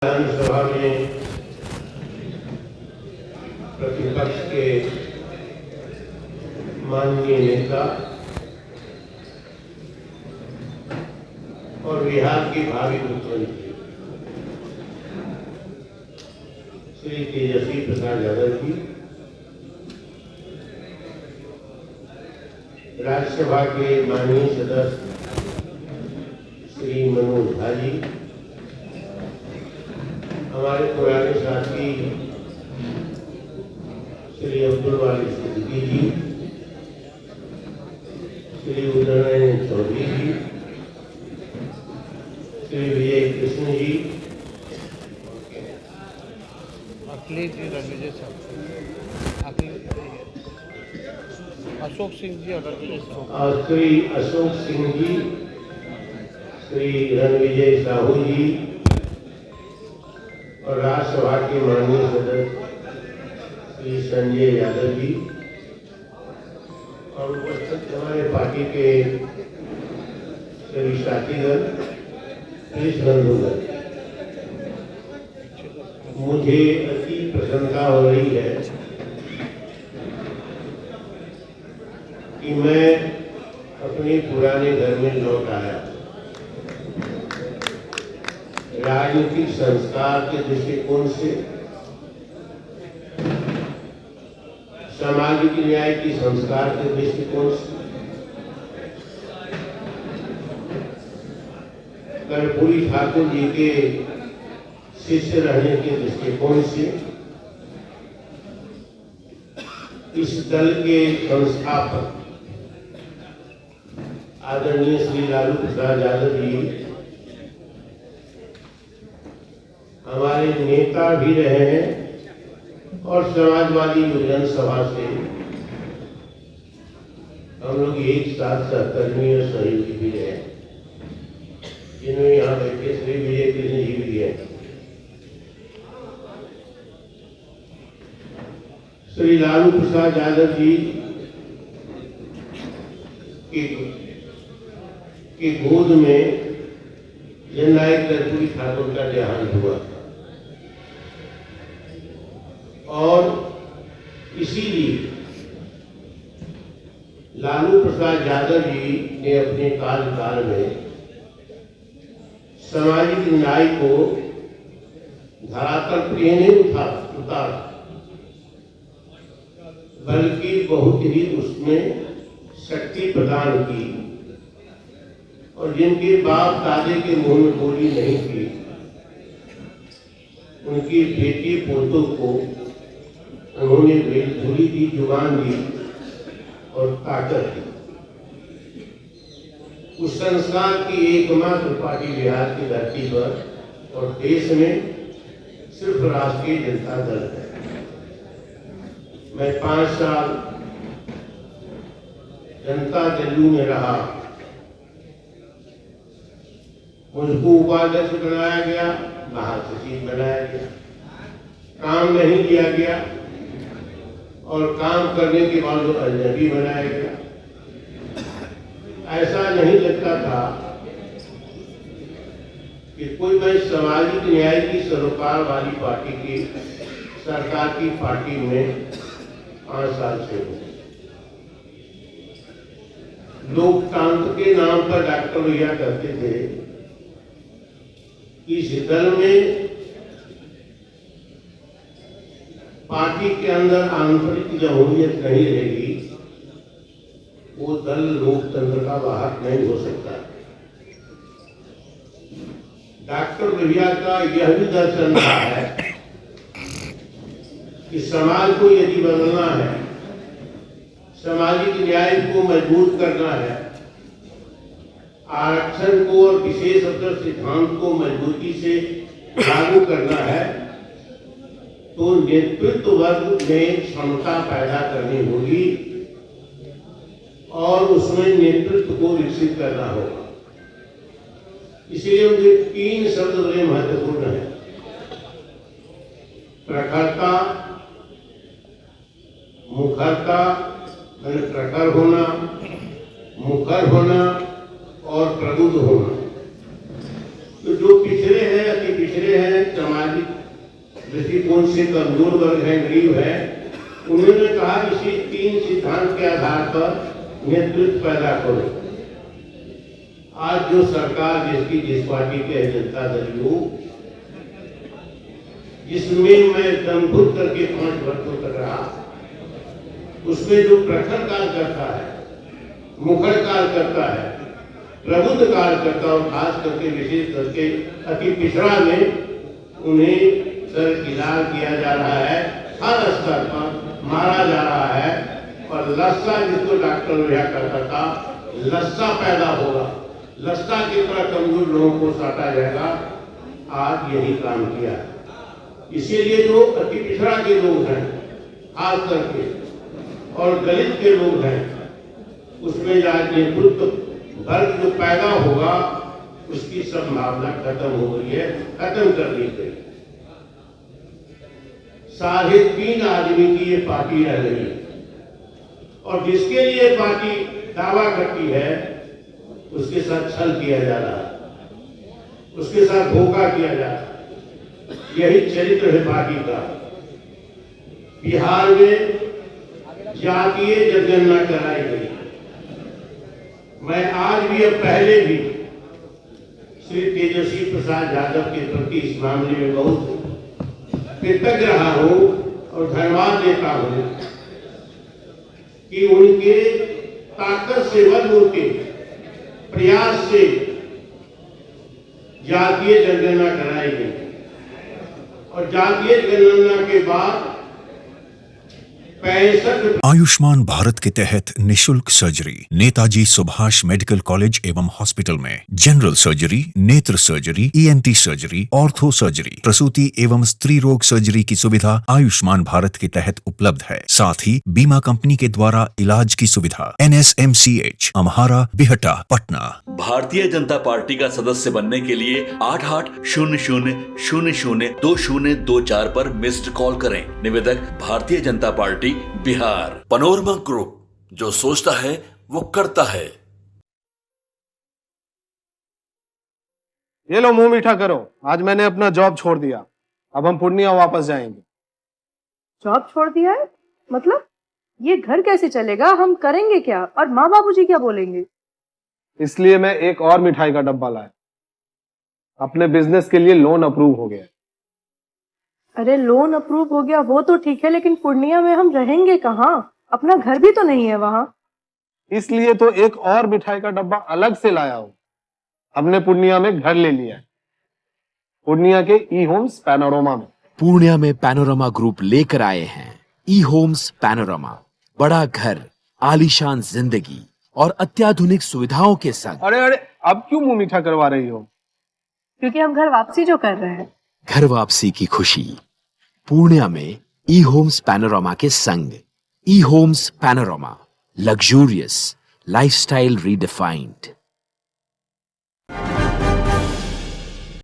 विधानसभा में प्रतिपक्ष के माननीय नेता और बिहार के भावी मुख्यमंत्री श्री तेजस्वी प्रसाद यादव जी, राज्यसभा के माननीय सदस्य श्री मनोज झा जी, हमारे पुराने साथी श्री अब्दुल वाली सिद्दीकी जी, श्री उदयनारायण चौधरी जी, श्री विजय कृष्ण जी, अशोक सिंह जी और श्री अशोक सिंह जी, श्री रणविजय साहू जी और राज्यसभा के माननीय सदस्य श्री संजय यादव जी और उपस्थित हमारे पार्टी के सभी साथीगण, पुलिस बंधुगण, मुझे अति प्रसन्नता हो रही है कि मैं अपने पुराने घर में लौट आया। राजनीतिक संस्कार के दृष्टिकोण से, सामाजिक न्याय की संस्कार के दृष्टिकोण से, कर्पूरी ठाकुर जी के शिष्य रहने के दृष्टिकोण से, इस दल के संस्थापक आदरणीय श्री लालू प्रसाद यादव जी हमारे नेता भी रहे हैं और समाजवादी योजना सभा से हम लोग एक साथ सहकर्मी और सहयोगी भी रहे, जिन्होंने यहाँ बैठे श्री विजय कृष्ण जी भी है। श्री लालू प्रसाद यादव जी की गोद में जननायक कर्पूरी ठाकुर का देहांत हुआ और इसीलिए लालू प्रसाद यादव जी ने अपने कार्यकाल में सामाजिक न्याय को धरातल पर नहीं उतारा, बल्कि बहुत ही उसमें शक्ति प्रदान की और जिनके बाप दादे के मुंह में बोली नहीं थी, उनकी बेटी पोतों को उन्होंने धूली दी, जुबान दी और ताकत दी। उस संस्कार की एकमात्र पार्टी बिहार की धरती पर और देश में सिर्फ राष्ट्रीय जनता दल है। मैं 5 साल जनता दल में रहा, मुझको उपाध्यक्ष बनाया गया, महासचिव बनाया गया, काम नहीं किया गया और काम करने के बाद वो अजनबी बनाया गया। ऐसा नहीं लगता था कि कोई मैं सामाजिक न्याय की सरोकार वाली पार्टी की सरकार की पार्टी में 5 साल से हूँ। लोकतंत्र के नाम पर डॉक्टर भैया कहते थे कि इस दल में पार्टी के अंदर आंतरिक जमहूरियत नहीं रहेगी, वो दल लोकतंत्र का वाहक नहीं हो सकता। डॉक्टर भैया का यह भी दर्शन रहा है कि समाज को यदि बदलना है, सामाजिक न्याय को मजबूत करना है, आरक्षण को और विशेष अवसर सिद्धांत को मजबूती से लागू करना है, तो नेतृत्व वर्ग में क्षमता पैदा करनी होगी और उसमें नेतृत्व को विकसित करना होगा। इसलिए मुझे 3 शब्द बड़े महत्वपूर्ण है: प्रखरता, मुखरता, प्रखर होना, मुखर होना और प्रबुद्ध होना। तो जो पिछड़े हैं, अति पिछड़े हैं, दृष्टिकोण से कमजोर वर्ग है, गरीब है, उन्होंने कहा इसी 3 सिद्धांत के आधार पर नेतृत्व पैदा करो। आज जो सरकार जिस पार्टी के जनता दल हो, जिसमें मैं दंभुत करके 5 वर्षों तक रहा, उसमें जो प्रखर काल करता है, मुखर काल करता है, प्रबुद्ध काल करता और खास करके विशेष करके अति पिछड़ा में उन्हें सरकिनार किया जा रहा है, हर स्तर पर मारा जा रहा है। और लस्सा, जिसको डॉक्टर लोहिया कहता था, लस्सा पैदा होगा, लस्सा की तरह कमजोर लोगों को साटा जाएगा। आज यही काम किया। इसीलिए जो अति पिछड़ा के लोग हैं खास करके और दलित के लोग हैं, उसमें आज नेतृत्व वर्ग जो पैदा होगा उसकी संभावना खत्म हो गई है, खत्म कर दी गई। 3.5 आदमी की ये पार्टी रह गई है और जिसके लिए पार्टी दावा करती है उसके साथ छल किया जा रहा है, उसके साथ धोखा किया जा रहा है। यही चरित्र है पार्टी का। बिहार में जातीय जनगणना कराई गई। मैं आज भी और पहले भी श्री तेजस्वी प्रसाद यादव के प्रति इस मामले में बहुत कृतज्ञ रहा हूं और धन्यवाद देता हूं कि उनके ताकत से बल, उनके प्रयास से जातीय जनगणना कराई गई और जातीय जनगणना के बाद 65 आयुष्मान भारत के तहत निशुल्क surgery Netaji Subhash medical college एवं हॉस्पिटल में जनरल सर्जरी, नेत्र surgery, ENT surgery, ortho surgery, प्रसूति एवं स्त्री रोग सर्जरी की सुविधा आयुष्मान भारत के तहत उपलब्ध है। साथ ही बीमा कंपनी के द्वारा इलाज की सुविधा। NSMCH, अम्हारा, बिहटा, पटना। भारतीय जनता पार्टी का सदस्य बनने के लिए 8800002024 पर मिस्ड कॉल करें। निवेदक Bharatiya Janata party Bihar. Panorama group, जो सोचता है वो करता है। ये लो, मुंह मीठा करो। आज मैंने अपना जॉब छोड़ दिया। अब हम पूर्णिया वापस जाएंगे। जॉब छोड़ दिया है? मतलब ये घर कैसे चलेगा? हम करेंगे क्या? और माँ बाबूजी क्या बोलेंगे? इसलिए मैं एक और मिठाई का डब्बा लाया। अपने बिजनेस के लिए लोन अप्रूव हो गया। अरे लोन अप्रूव हो गया वो तो ठीक है, लेकिन पूर्णिया में हम रहेंगे कहाँ? अपना घर भी तो नहीं है वहाँ। इसलिए तो एक और मिठाई का डब्बा अलग से लाया हूँ। हमने पूर्णिया में घर ले लिया है, पूर्णिया के ई होम्स पैनोरमा में। पूर्णिया में पैनोरमा ग्रुप लेकर आए हैं ई होम्स पैनोरमा। बड़ा घर, आलीशान जिंदगी और अत्याधुनिक सुविधाओं के संग। अरे अब क्यों मुंह मीठा करवा रही हो? क्योंकि हम घर वापसी जो कर रहे हैं। घर वापसी की खुशी पूर्णिया में ई होम्स पैनोरमा के संग। ई Homes Panorama, luxurious lifestyle redefined.